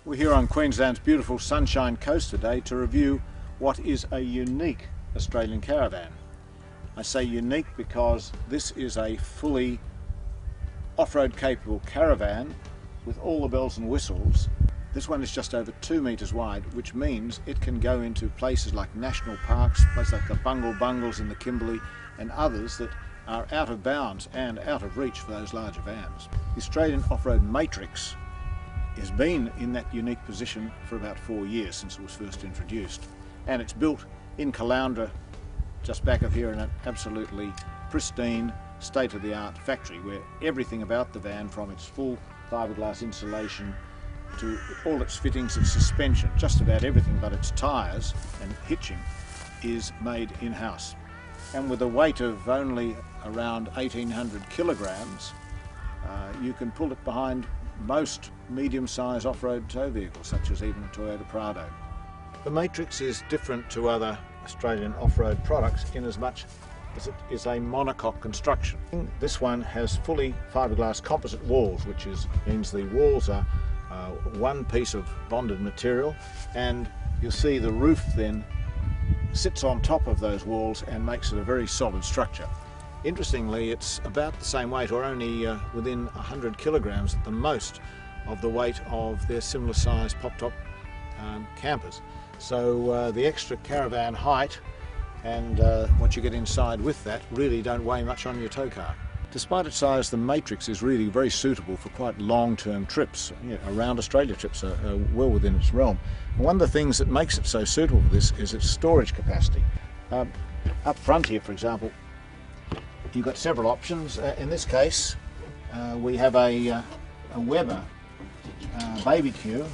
We're here on Queensland's beautiful Sunshine Coast today to review what is a unique Australian caravan. I say unique because this is a fully off-road capable caravan with all the bells and whistles. This one is just over 2 metres wide, which means it can go into places like national parks, places like the Bungle Bungles in the Kimberley and others that are out of bounds and out of reach for those larger vans. The Australian Off-Road Matrix has been in that unique position for about 4 years since it was first introduced, and it's built in Caloundra, just back of here, in an absolutely pristine, state-of-the-art factory where everything about the van, from its full fiberglass insulation to all its fittings, its suspension, just about everything but its tyres and hitching, is made in-house. And with a weight of only around 1800 kilograms, you can pull it behind most medium-sized off-road tow vehicles, such as even a Toyota Prado. The Matrix is different to other Australian off-road products in as much as it is a monocoque construction. This one has fully fiberglass composite walls, which means the walls are one piece of bonded material, and you'll see the roof then sits on top of those walls and makes it a very solid structure. Interestingly, it's about the same weight, or only within 100 kilograms at the most, of the weight of their similar sized pop-top campers. So the extra caravan height and what you get inside with that really don't weigh much on your tow car. Despite its size, the Matrix is really very suitable for quite long-term trips. Around Australia trips are well within its realm. And one of the things that makes it so suitable for this is its storage capacity. Up front here, for example, you've got several options. In this case, we have a Weber baby queue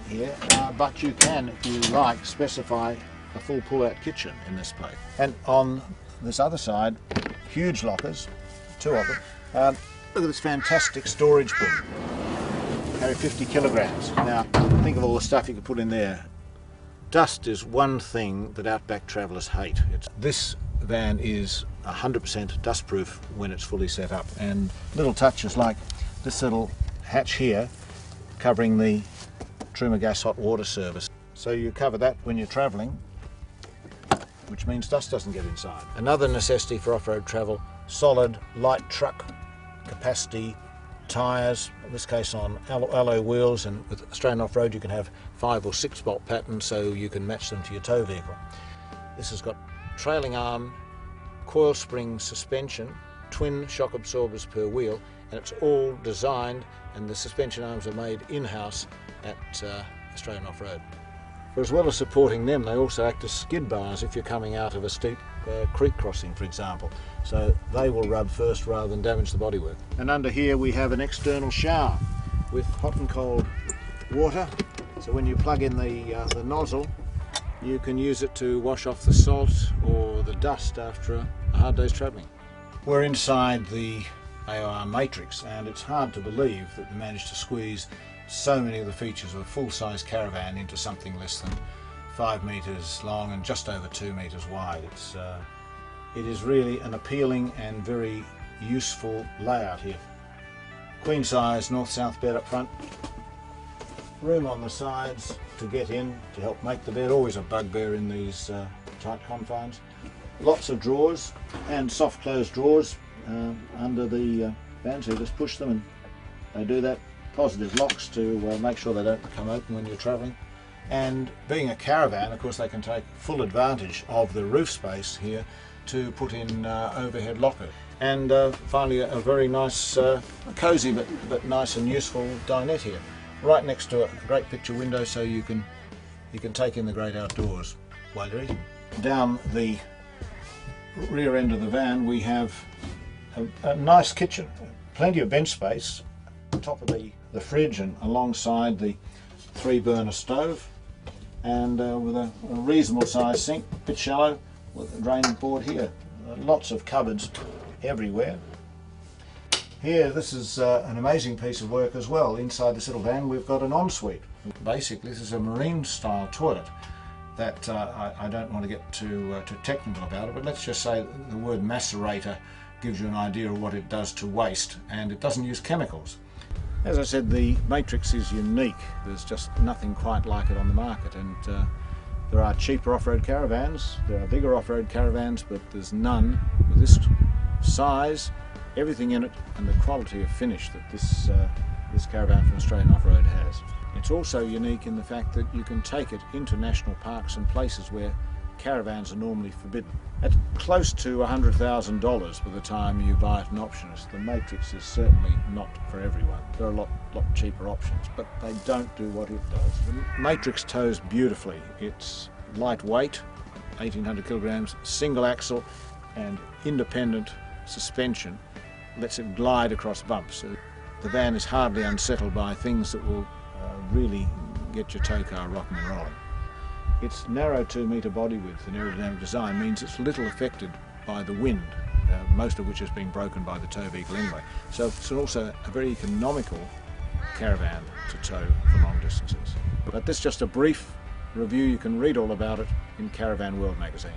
here, but you can, if you like, specify a full pull-out kitchen in this place. And on this other side, huge lockers, 2 of them. Look at this fantastic storage bin. Carry 50 kilograms. Now, think of all the stuff you could put in there. Dust is one thing that outback travellers hate. This van is 100% dustproof when it's fully set up, and little touches like this little hatch here covering the Truma gas hot water service. So you cover that when you're travelling, which means dust doesn't get inside. Another necessity for off-road travel: solid light truck capacity tyres, in this case on alloy wheels, and with Australian off-road you can have 5 or 6 bolt patterns so you can match them to your tow vehicle. This has got trailing arm, coil spring suspension, twin shock absorbers per wheel, and it's all designed, and the suspension arms are made in-house at Australian Off-Road. As well as supporting them, they also act as skid bars if you're coming out of a steep creek crossing, for example. So they will rub first rather than damage the bodywork. And under here we have an external shower with hot and cold water. So when you plug in the nozzle, you can use it to wash off the salt or the dust after a hard day's travelling. We're inside the AOR Matrix, and it's hard to believe that we managed to squeeze so many of the features of a full-size caravan into something less than 5 metres long and just over 2 metres wide. It is really an appealing and very useful layout here. Queen size north-south bed up front, room on the sides to get in to help make the bed, always a bugbear in these tight confines. Lots of drawers and soft closed drawers under the van, so you just push them and they do that. Positive locks to make sure they don't become open when you're travelling. And being a caravan, of course, they can take full advantage of the roof space here to put in overhead lockers. And finally, a very nice, cosy but nice and useful dinette here, right next to a great picture window, so you can take in the great outdoors while you're eating. Down the rear end of the van, we have a nice kitchen, plenty of bench space, on top of the fridge and alongside the 3-burner stove, and with a reasonable sized sink, a bit shallow, with a draining board here. Lots of cupboards everywhere. Here, this is an amazing piece of work as well. Inside this little van we've got an ensuite. Basically this is a marine style toilet that I don't want to get too technical about it, but let's just say the word macerator gives you an idea of what it does to waste, and it doesn't use chemicals. As I said, the Matrix is unique. There's just nothing quite like it on the market, and there are cheaper off-road caravans, there are bigger off-road caravans, but there's none with this size, everything in it, and the quality of finish that this caravan from Australian Off-Road has. It's also unique in the fact that you can take it into national parks and places where caravans are normally forbidden. At close to $100,000 by the time you buy it an optionist, the Matrix is certainly not for everyone. There are a lot cheaper options, but they don't do what it does. The Matrix tows beautifully. It's lightweight, 1800 kilograms, single axle and independent suspension lets it glide across bumps. So the van is hardly unsettled by things that will really get your tow car rocking and rolling. Its narrow 2-metre body width and aerodynamic design means it's little affected by the wind, most of which has been broken by the tow vehicle anyway. So it's also a very economical caravan to tow for long distances. But this is just a brief review. You can read all about it in Caravan World magazine.